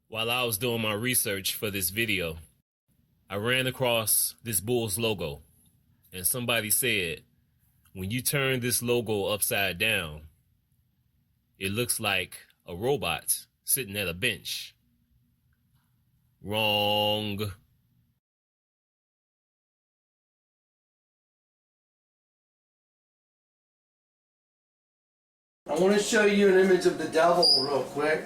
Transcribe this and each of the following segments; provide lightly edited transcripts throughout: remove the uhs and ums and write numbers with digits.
While I was doing my research for this video, I ran across this bull's logo, and somebody said, when you turn this logo upside down, it looks like a robot sitting at a bench. Wrong. I want to show you an image of the devil real quick.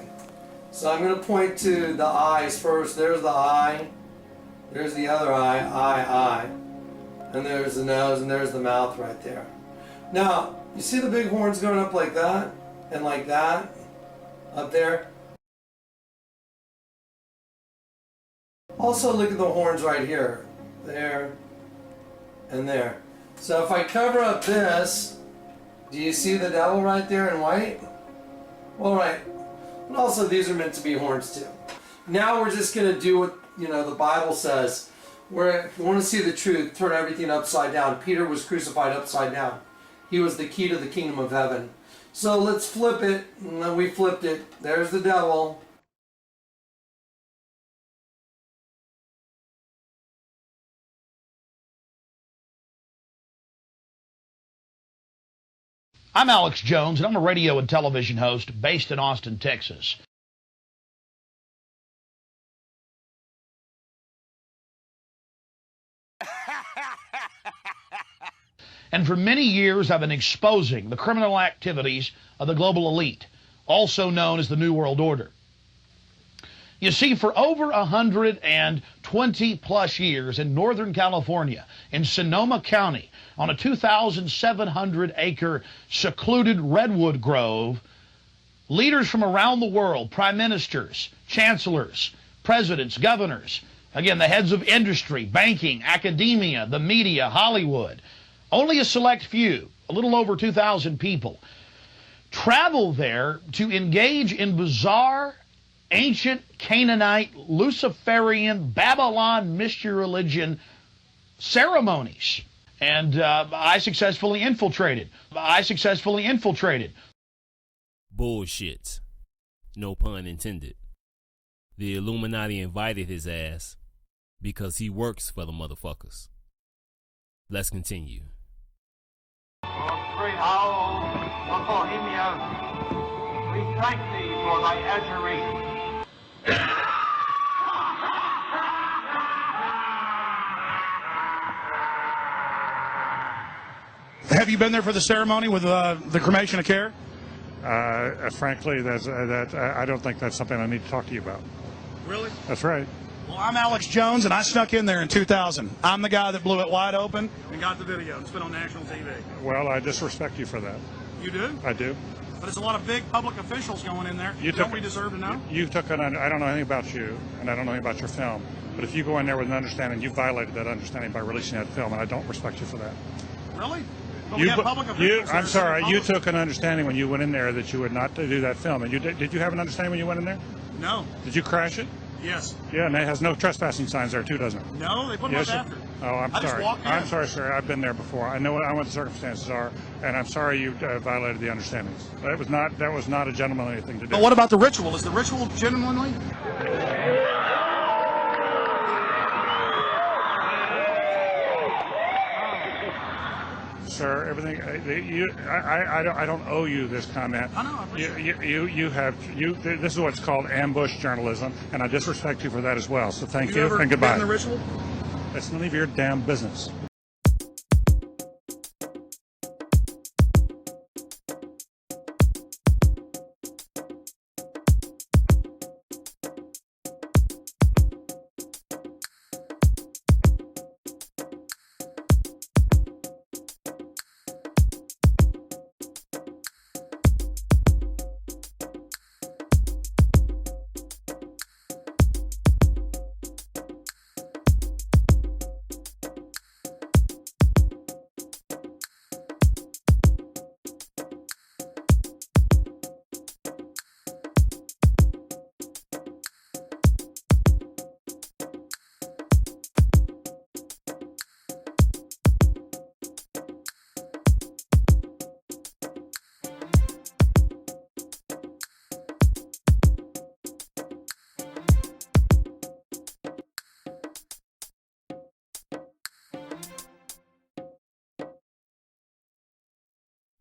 So I'm going to point to the eyes first. There's the eye. There's the other eye. And there's the nose, and there's the mouth right there. Now, you see the big horns going up like that? And like that? Up there? Also look at the horns right here. There. And there. So if I cover up this, do you see the devil right there in white? All right. And also these are meant to be horns too. Now we're just going to do what the Bible says. Where if you want to see the truth, turn everything upside down. Peter was crucified upside down. He was the key to the kingdom of heaven. So let's flip it. And then we flipped it. There's the devil. I'm Alex Jones, and I'm a radio and television host based in Austin, Texas. And for many years, I've been exposing the criminal activities of the global elite, also known as the New World Order. You see, for over 120-plus years in Northern California, in Sonoma County, on a 2,700-acre secluded redwood grove, leaders from around the world, prime ministers, chancellors, presidents, governors, again, the heads of industry, banking, academia, the media, Hollywood, only a select few, a little over 2,000 people, travel there to engage in bizarre, ancient Canaanite, Luciferian, Babylon mystery religion ceremonies. And I successfully infiltrated. Bullshit. No pun intended. The Illuminati invited his ass because he works for the motherfuckers. Let's continue. Great owl of Bohemia, we thank thee for thy adjuration. Have you been there for the ceremony with the cremation of care? Frankly, I don't think that's something I need to talk to you about. Really? That's right. Well, I'm Alex Jones, and I snuck in there in 2000. I'm the guy that blew it wide open and got the video. It's been on national TV. Well, I disrespect you for that. You do? I do. But it's a lot of big public officials going in there. Don't we deserve to know? I don't know anything about you, and I don't know anything about your film. But if you go in there with an understanding, you violated that understanding by releasing that film, and I don't respect you for that. Really? But we have public officials. I'm sorry. You took an understanding when you went in there that you would not do that film. And did you have an understanding when you went in there? No. Did you crash it? Yes. Yeah, and it has no trespassing signs there too, doesn't it? No, they put them up after. Oh, I'm sorry. Just walked in. I'm sorry, sir. I've been there before. I know what the circumstances are, and I'm sorry you violated the understandings. That was not a gentlemanly thing to do. But what about the ritual? Is the ritual gentlemanly? Sir, everything. I don't owe you this comment. I know. I appreciate it. This is what's called ambush journalism, and I disrespect you for that as well. So thank you ever and goodbye. been in the ritual? It's none of your damn business.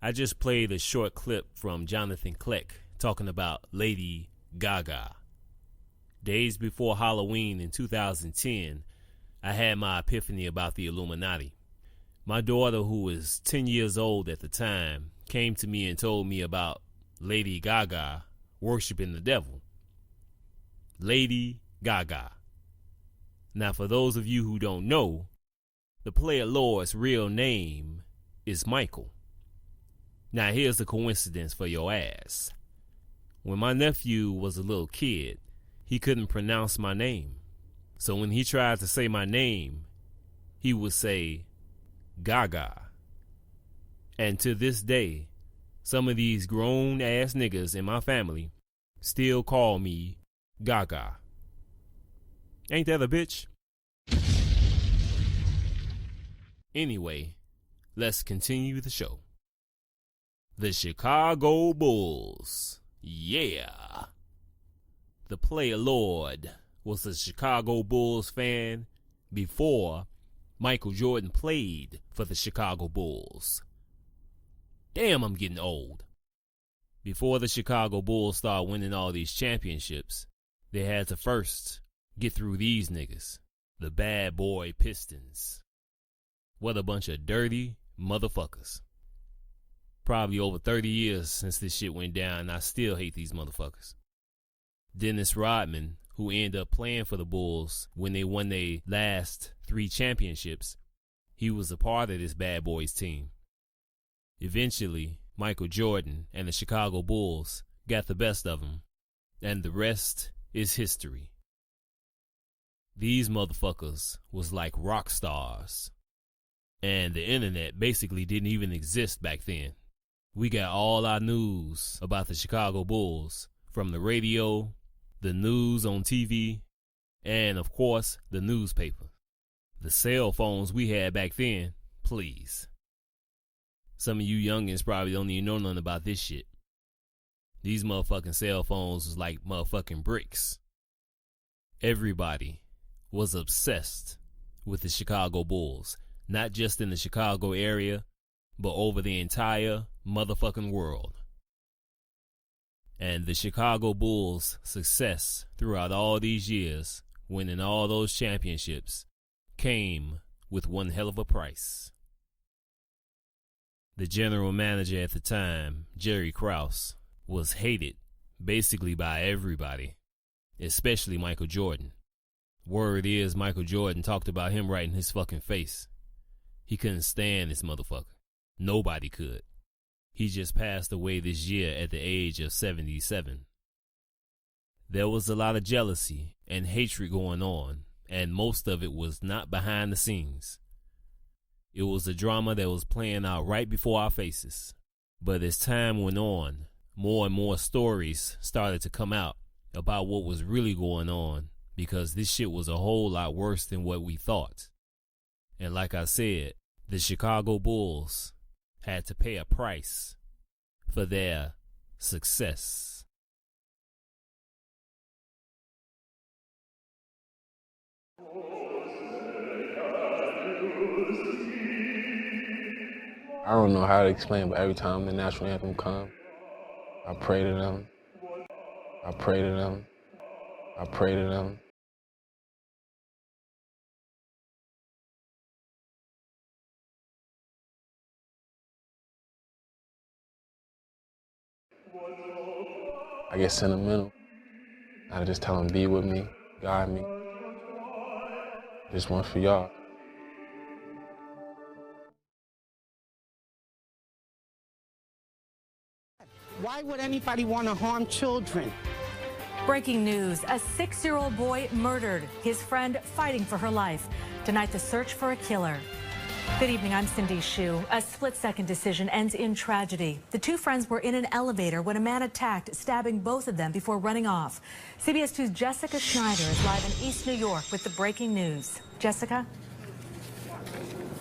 I just played a short clip from Jonathan Kleck talking about Lady Gaga. Days before Halloween in 2010, I had my epiphany about the Illuminati. My daughter, who was 10 years old at the time, came to me and told me about Lady Gaga worshiping the devil. Lady Gaga. Now, for those of you who don't know, the player Lord's real name is Michael. Now, here's the coincidence for your ass. When my nephew was a little kid, he couldn't pronounce my name. So when he tried to say my name, he would say Gaga. And to this day, some of these grown ass niggas in my family still call me Gaga. Ain't that a bitch? Anyway, let's continue the show. The Chicago Bulls. Yeah. The player Lord was a Chicago Bulls fan before Michael Jordan played for the Chicago Bulls. Damn, I'm getting old. Before the Chicago Bulls started winning all these championships, they had to first get through these niggas, the bad boy Pistons. What a bunch of dirty motherfuckers. Probably over 30 years since this shit went down, and I still hate these motherfuckers. Dennis Rodman, who ended up playing for the Bulls when they won their last 3 championships, he was a part of this bad boys team. Eventually, Michael Jordan and the Chicago Bulls got the best of him, and the rest is history. These motherfuckers was like rock stars, and the internet basically didn't even exist back then. We got all our news about the Chicago Bulls from the radio, the news on TV, and of course, the newspaper. The cell phones we had back then, please. Some of you youngins probably don't even know nothing about this shit. These motherfucking cell phones was like motherfucking bricks. Everybody was obsessed with the Chicago Bulls, not just in the Chicago area, but over the entire motherfucking world. And the Chicago Bulls' success throughout all these years, winning all those championships, came with one hell of a price. The general manager at the time, Jerry Krause, was hated basically by everybody, especially Michael Jordan. Word is Michael Jordan talked about him right in his fucking face. He couldn't stand this motherfucker. Nobody could. He just passed away this year at the age of 77. There was a lot of jealousy and hatred going on, and most of it was not behind the scenes. It was a drama that was playing out right before our faces. But as time went on, more and more stories started to come out about what was really going on, because this shit was a whole lot worse than what we thought. And like I said, the Chicago Bulls had to pay a price for their success. I don't know how to explain, but every time the national anthem comes, I pray to them. I pray to them. I pray to them. I get sentimental. I just tell them, be with me, guide me. This one's for y'all. Why would anybody want to harm children? Breaking news, a 6-year-old boy murdered, his friend fighting for her life. Tonight, the search for a killer. Good evening, I'm Cindy Hsu. A split-second decision ends in tragedy. The 2 friends were in an elevator when a man attacked, stabbing both of them before running off. CBS 2's Jessica Schneider is live in East New York with the breaking news. Jessica?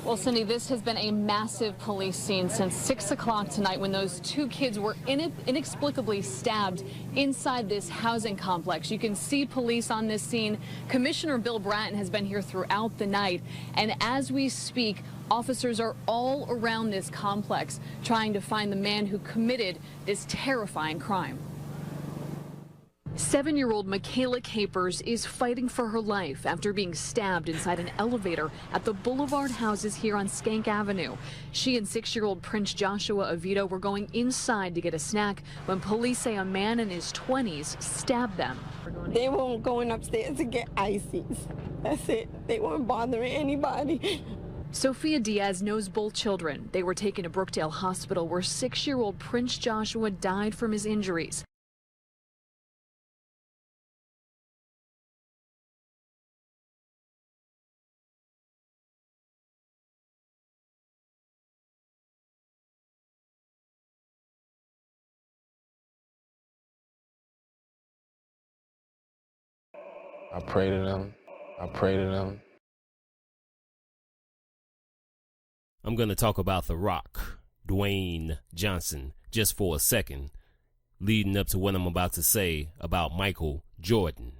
Well, Cindy, this has been a massive police scene since 6 o'clock tonight when those two kids were inexplicably stabbed inside this housing complex. You can see police on this scene. Commissioner Bill Bratton has been here throughout the night. And as we speak, officers are all around this complex trying to find the man who committed this terrifying crime. 7-year-old Michaela Capers is fighting for her life after being stabbed inside an elevator at the Boulevard houses here on Skank Avenue. She and 6-year-old Prince Joshua Avito were going inside to get a snack when police say a man in his 20s stabbed them. They weren't going upstairs to get ices. That's it. They weren't bothering anybody. Sophia Diaz knows both children. They were taken to Brookdale Hospital where 6-year-old Prince Joshua died from his injuries. I pray to them. I pray to them. I'm going to talk about The Rock, Dwayne Johnson, just for a second, leading up to what I'm about to say about Michael Jordan.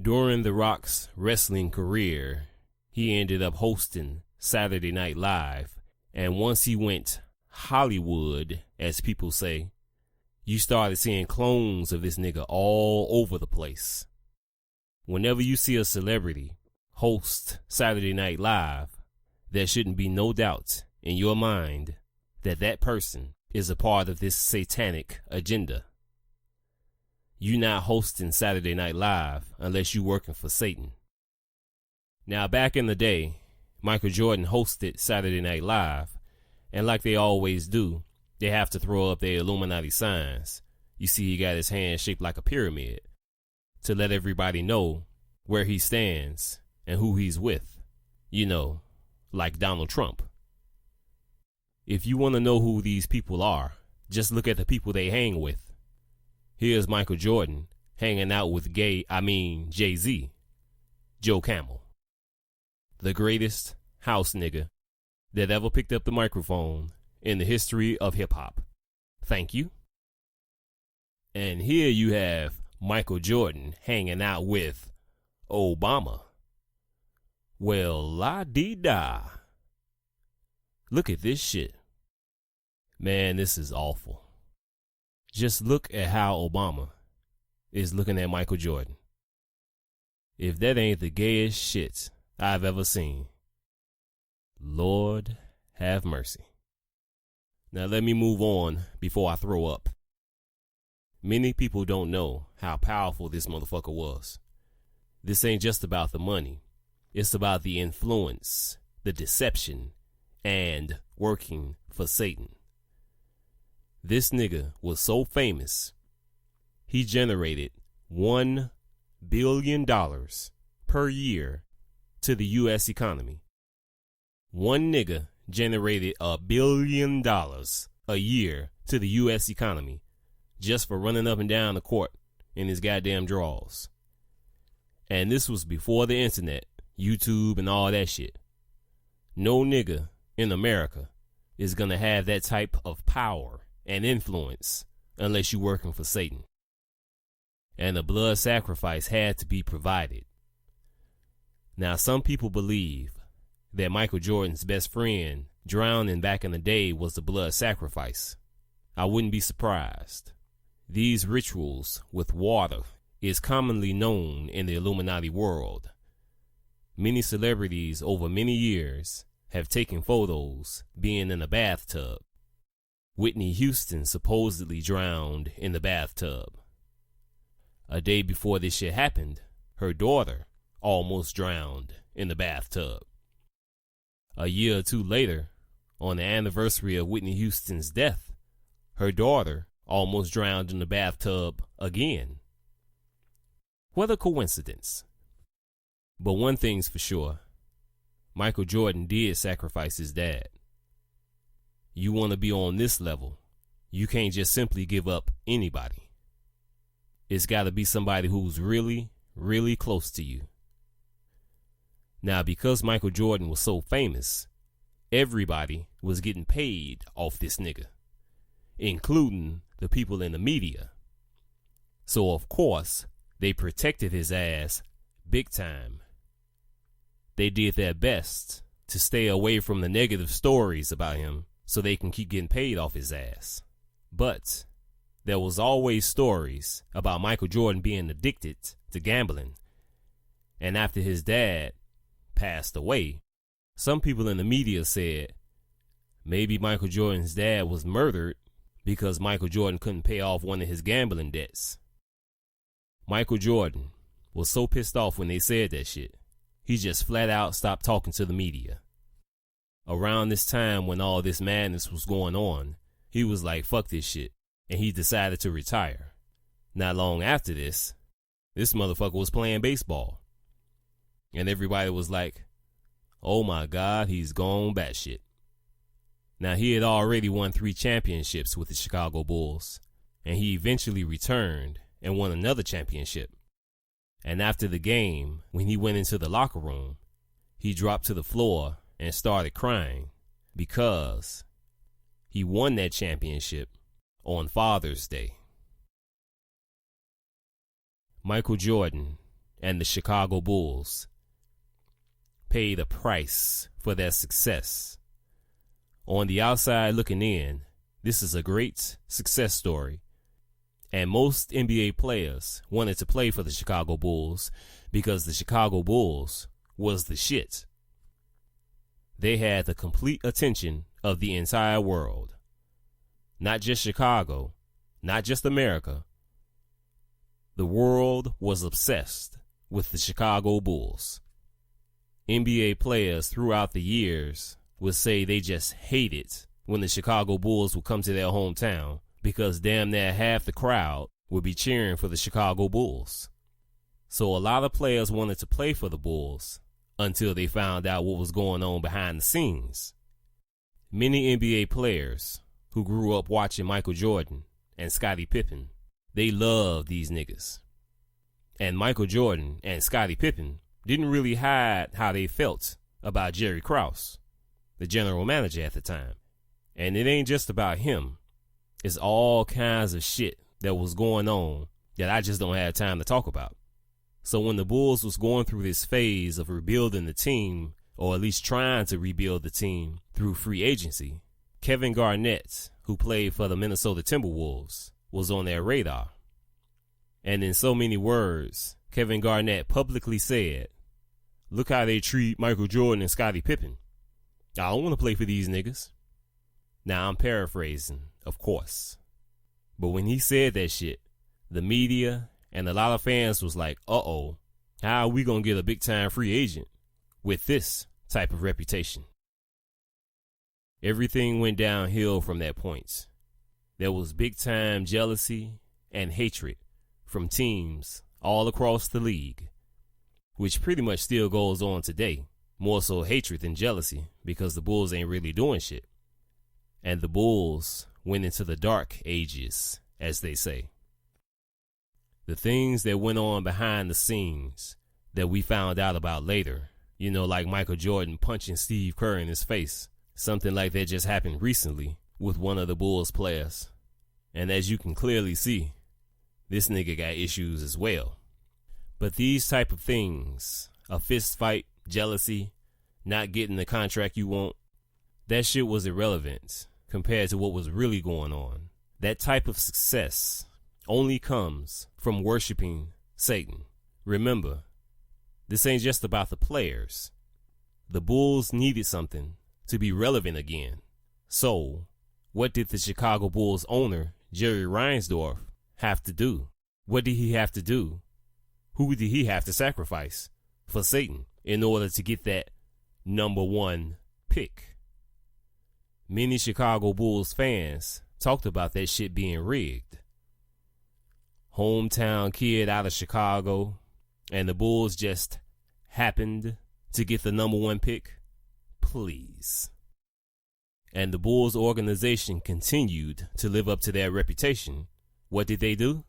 During The Rock's wrestling career, he ended up hosting Saturday Night Live, and once he went Hollywood, as people say, you started seeing clones of this nigga all over the place. Whenever you see a celebrity host Saturday Night Live, there shouldn't be no doubt in your mind that that person is a part of this satanic agenda. You not hosting Saturday Night Live unless you working for Satan. Now, back in the day, Michael Jordan hosted Saturday Night Live, and like they always do, they have to throw up their Illuminati signs. You see he got his hand shaped like a pyramid to let everybody know where he stands and who he's with. You know, like Donald Trump. If you want to know who these people are, just look at the people they hang with. Here's Michael Jordan hanging out with Jay-Z, Joe Camel, the greatest house nigga that ever picked up the microphone in the history of hip-hop. Thank you. And here you have Michael Jordan hanging out with Obama. Well, la-dee-da. Look at this shit. Man, this is awful. Just look at how Obama is looking at Michael Jordan. If that ain't the gayest shit I've ever seen. Lord have mercy. Now let me move on before I throw up. Many people don't know how powerful this motherfucker was. This ain't just about the money. It's about the influence, the deception, and working for Satan. This nigga was so famous, he generated $1 billion per year to the U.S. economy. One nigga generated $1 billion a year to the U.S. economy just for running up and down the court in his goddamn drawers. And this was before the internet, YouTube, and all that shit. No nigga in America is gonna have that type of power and influence unless you're working for Satan. And a blood sacrifice had to be provided. Now, some people believe that Michael Jordan's best friend drowning back in the day was the blood sacrifice. I wouldn't be surprised. These rituals with water is commonly known in the Illuminati world. Many celebrities over many years have taken photos being in a bathtub. Whitney Houston supposedly drowned in the bathtub. A day before this shit happened, her daughter almost drowned in the bathtub. A year or two later, on the anniversary of Whitney Houston's death, her daughter almost drowned in the bathtub again. What a coincidence. But one thing's for sure, Michael Jordan did sacrifice his dad. You want to be on this level, you can't just simply give up anybody. It's got to be somebody who's really, really close to you. Now, because Michael Jordan was so famous, everybody was getting paid off this nigga, including the people in the media. So, of course, they protected his ass big time. They did their best to stay away from the negative stories about him so they can keep getting paid off his ass. But there was always stories about Michael Jordan being addicted to gambling. And after his dad passed away, some people in the media said maybe Michael Jordan's dad was murdered because Michael Jordan couldn't pay off one of his gambling debts. Michael Jordan was so pissed off when they said that shit, he just flat out stopped talking to the media. Around this time when all this madness was going on, he was like, fuck this shit, and he decided to retire. Not long after this motherfucker was playing baseball. And everybody was like, oh my God, he's gone batshit. Now, he had already won 3 championships with the Chicago Bulls, and he eventually returned and won another championship. And after the game, when he went into the locker room, he dropped to the floor and started crying because he won that championship on Father's Day. Michael Jordan and the Chicago Bulls paid a price for their success. On the outside looking in, this is a great success story. And most NBA players wanted to play for the Chicago Bulls because the Chicago Bulls was the shit. They had the complete attention of the entire world. Not just Chicago, not just America. The world was obsessed with the Chicago Bulls. NBA players throughout the years would say they just hated when the Chicago Bulls would come to their hometown because damn near half the crowd would be cheering for the Chicago Bulls. So a lot of players wanted to play for the Bulls until they found out what was going on behind the scenes. Many NBA players who grew up watching Michael Jordan and Scottie Pippen, they loved these niggas. And Michael Jordan and Scottie Pippen didn't really hide how they felt about Jerry Krause, the general manager at the time. And it ain't just about him. It's all kinds of shit that was going on that I just don't have time to talk about. So when the Bulls was going through this phase of rebuilding the team, or at least trying to rebuild the team through free agency, Kevin Garnett, who played for the Minnesota Timberwolves, was on their radar. And in so many words, Kevin Garnett publicly said, look how they treat Michael Jordan and Scottie Pippen. I don't want to play for these niggas. Now, I'm paraphrasing, of course. But when he said that shit, the media and a lot of fans was like, uh-oh, how are we going to get a big-time free agent with this type of reputation? Everything went downhill from that point. There was big-time jealousy and hatred from teams all across the league, which pretty much still goes on today. More so hatred than jealousy because the Bulls ain't really doing shit. And the Bulls went into the dark ages, as they say. The things that went on behind the scenes that we found out about later, you know, like Michael Jordan punching Steve Kerr in his face. Something like that just happened recently with one of the Bulls players. And as you can clearly see, this nigga got issues as well. But these type of things, a fist fight, jealousy, not getting the contract you want, that shit was irrelevant compared to what was really going on. That type of success only comes from worshiping Satan. Remember, this ain't just about the players. The Bulls needed something to be relevant again. So, what did the Chicago Bulls owner, Jerry Reinsdorf, have to do? What did he have to do? Who did he have to sacrifice for Satan in order to get that number 1 pick? Many Chicago Bulls fans talked about that shit being rigged. Hometown kid out of Chicago, and the Bulls just happened to get the number 1 pick? Please. And the Bulls organization continued to live up to their reputation. What did they do?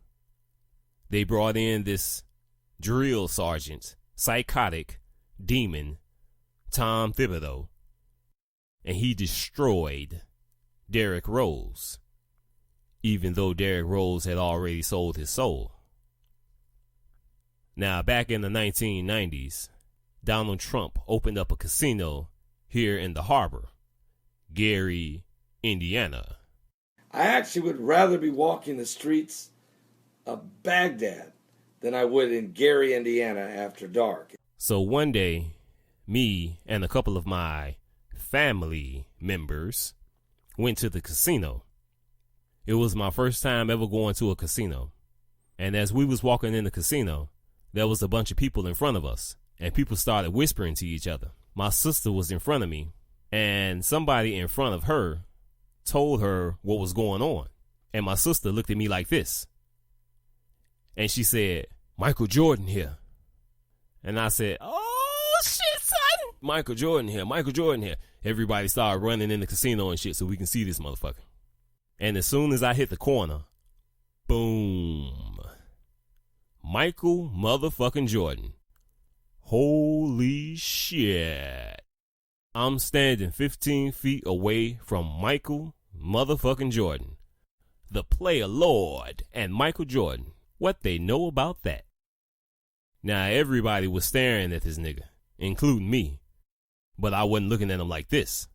They brought in this drill sergeant, psychotic, demon, Tom Thibodeau, and he destroyed Derrick Rose, even though Derrick Rose had already sold his soul. Now, back in the 1990s, Donald Trump opened up a casino here in the harbor, Gary, Indiana. I actually would rather be walking the streets of Baghdad than I would in Gary, Indiana after dark. So one day, me and a couple of my family members went to the casino. It was my first time ever going to a casino. And as we was walking in the casino, there was a bunch of people in front of us, and people started whispering to each other. My sister was in front of me, and somebody in front of her told her what was going on. And my sister looked at me like this. And she said, "Michael Jordan here." And I said, "Oh, shit, son. Michael Jordan here, Michael Jordan here." Everybody started running in the casino and shit so we can see this motherfucker. And as soon as I hit the corner, boom. Michael motherfucking Jordan. Holy shit. I'm standing 15 feet away from Michael motherfucking Jordan. The player lord and Michael Jordan. What they know about that? Now everybody was staring at this nigga, including me. But I wasn't looking at him like this.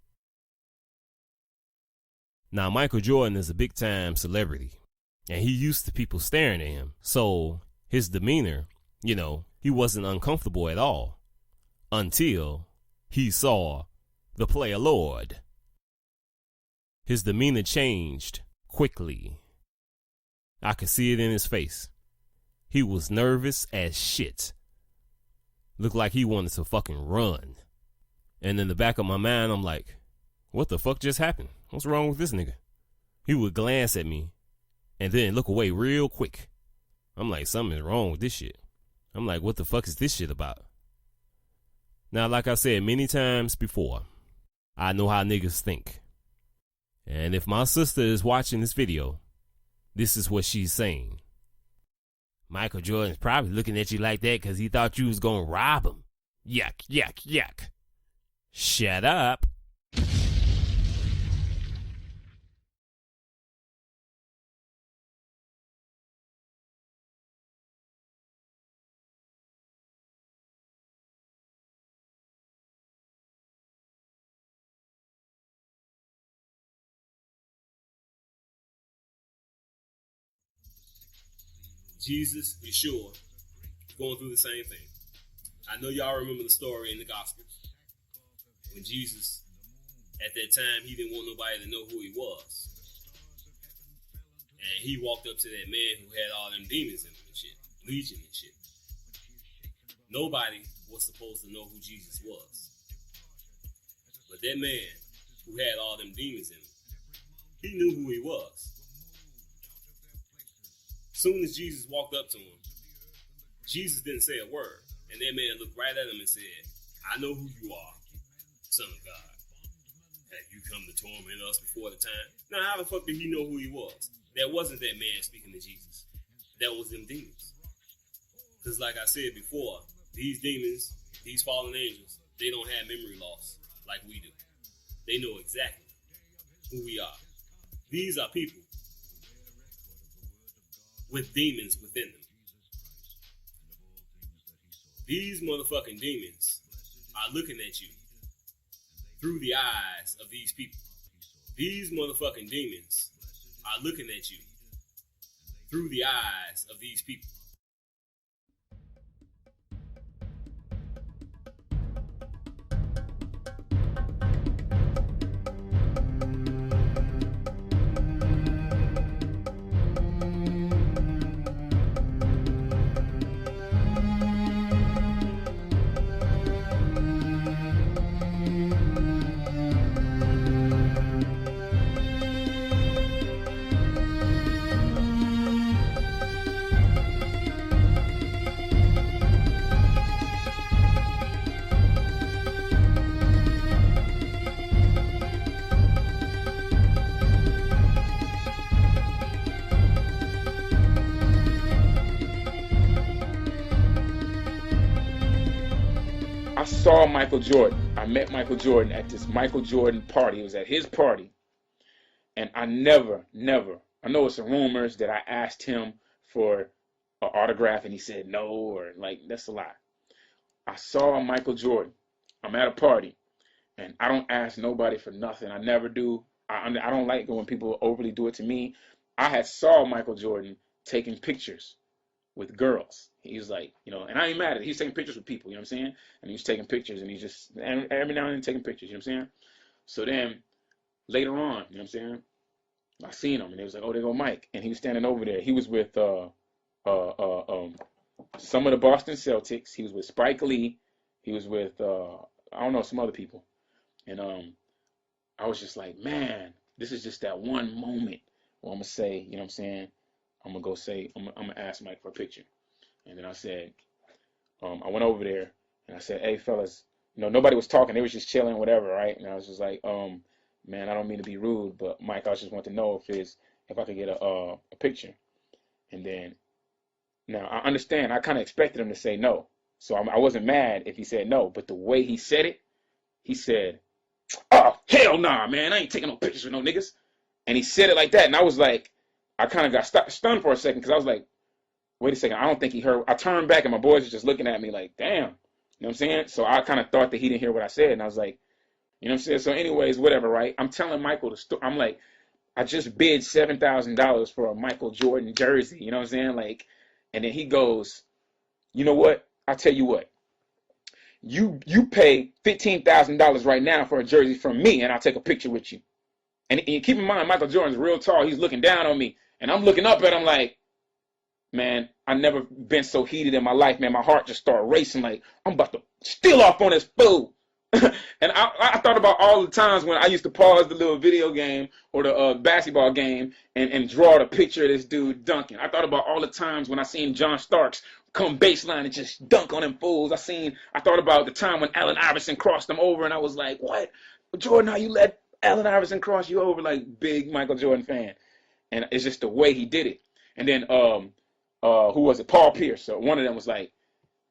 Now Michael Jordan is a big time celebrity. And he used to people staring at him. So his demeanor, he wasn't uncomfortable at all. Until he saw the player lord. His demeanor changed quickly. I could see it in his face. He was nervous as shit. Looked like he wanted to fucking run. And in the back of my mind, I'm like, what the fuck just happened? What's wrong with this nigga? He would glance at me and then look away real quick. I'm like, something is wrong with this shit. I'm like, what the fuck is this shit about? Now, like I said many times before, I know how niggas think. And if my sister is watching this video, this is what she's saying. Michael Jordan's probably looking at you like that because he thought you was going to rob him. Yuck, yuck, yuck. Shut up. Jesus, Yeshua, going through the same thing. I know y'all remember the story in the Gospels. When Jesus, at that time, he didn't want nobody to know who he was. And he walked up to that man who had all them demons in him and shit. Legion and shit. Nobody was supposed to know who Jesus was. But that man who had all them demons in him, he knew who he was. Soon as Jesus walked up to him, Jesus didn't say a word. And that man looked right at him and said, "I know who you are, Son of God. Have you come to torment us before the time?" Now, how the fuck did he know who he was? That wasn't that man speaking to Jesus. That was them demons. Because like I said before, these demons, these fallen angels, they don't have memory loss like we do. They know exactly who we are. These are people with demons within them. These motherfucking demons are looking at you through the eyes of these people. These motherfucking demons are looking at you through the eyes of these people. saw Michael Jordan. I met Michael Jordan at this Michael Jordan party. It was at his party. And I never, I know it's some rumors that I asked him for an autograph and he said no, or like, that's a lie. I saw Michael Jordan. I'm at a party and I don't ask nobody for nothing. I never do. I don't like when people overly do it to me. I had saw Michael Jordan taking pictures with girls. He was like, you know, and I ain't mad at it. He's taking pictures with people, you know what I'm saying? And he was taking pictures and he's just, and every now and then taking pictures, you know what I'm saying? So then later on, you know what I'm saying? I seen him and they was like, oh, there go Mike. And he was standing over there. He was with some of the Boston Celtics. He was with Spike Lee. He was with I don't know, some other people. And I was just like, man, this is just that one moment where I'm gonna say, you know what I'm saying? I'm gonna go say, I'm gonna ask Mike for a picture. And then I said, I went over there and I said, hey fellas, you know, nobody was talking, they was just chilling, whatever, right? And I was just like, man, I don't mean to be rude, but Mike, I just want to know if I could get a picture. And then, now I understand, I kind of expected him to say no. So I wasn't mad if he said no, but the way he said it, he said, oh, hell nah, man, I ain't taking no pictures with no niggas. And he said it like that, and I was like, I kind of got stunned for a second, because I was like, wait a second, I don't think he heard. I turned back, and my boys were just looking at me like, damn, you know what I'm saying? So I kind of thought that he didn't hear what I said, and I was like, you know what I'm saying? So anyways, whatever, right? I'm telling Michael the story. I'm like, I just bid $7,000 for a Michael Jordan jersey, you know what I'm saying? Like, and then he goes, you know what? I'll tell you what. You pay $15,000 right now for a jersey from me, and I'll take a picture with you. And keep in mind, Michael Jordan's real tall. He's looking down on me, and I'm looking up at him like, man, I've never been so heated in my life, man. My heart just started racing like, I'm about to steal off on this fool. And I thought about all the times when I used to pause the little video game or the basketball game and draw the picture of this dude dunking. I thought about all the times when I seen John Starks come baseline and just dunk on them fools. I thought about the time when Allen Iverson crossed them over, and I was like, what? Jordan, how you let Allen Iverson cross you over? Like, big Michael Jordan fan. And it's just the way he did it. And then, who was it? Paul Pierce. So one of them was like,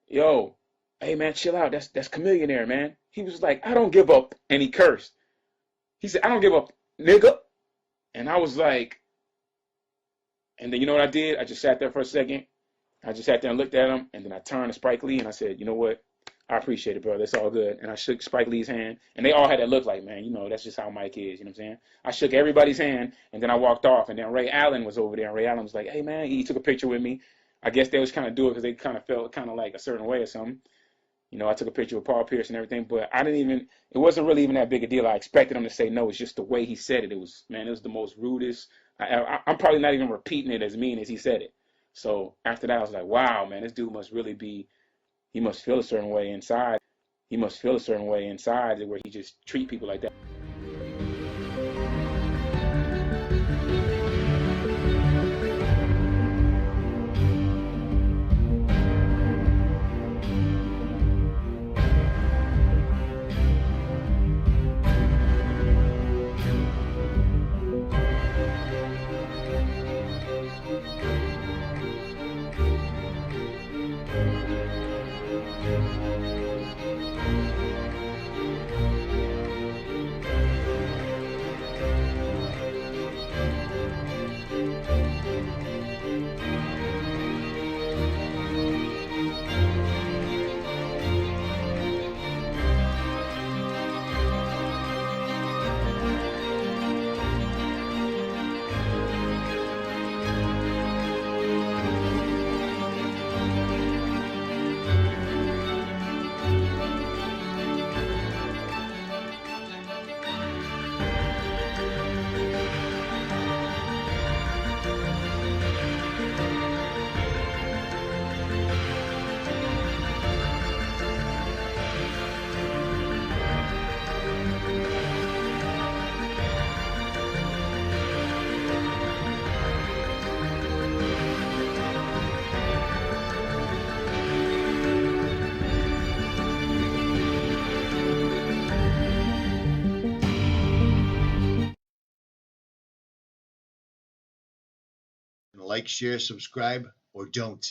yo, hey, man, chill out. That's Chameleon there, man. He was like, I don't give up. And he cursed. He said, I don't give up, nigga. And I was like, and then you know what I did? I just sat there for a second. I just sat there and looked at him. And then I turned to Spike Lee and I said, you know what? I appreciate it, bro. That's all good. And I shook Spike Lee's hand. And they all had that look like, man, you know, that's just how Mike is. You know what I'm saying? I shook everybody's hand. And then I walked off. And then Ray Allen was over there. And Ray Allen was like, hey, man, he took a picture with me. I guess they was kind of do it because they kind of felt kind of like a certain way or something. You know, I took a picture with Paul Pierce and everything, but it wasn't really even that big a deal. I expected him to say no. It's just the way he said it. It was the most rudest. I'm probably not even repeating it as mean as he said it. So after that, I was like, wow, man, this dude must really he must feel a certain way inside. He must feel a certain way inside where he just treat people like that. Like, share, subscribe, or don't.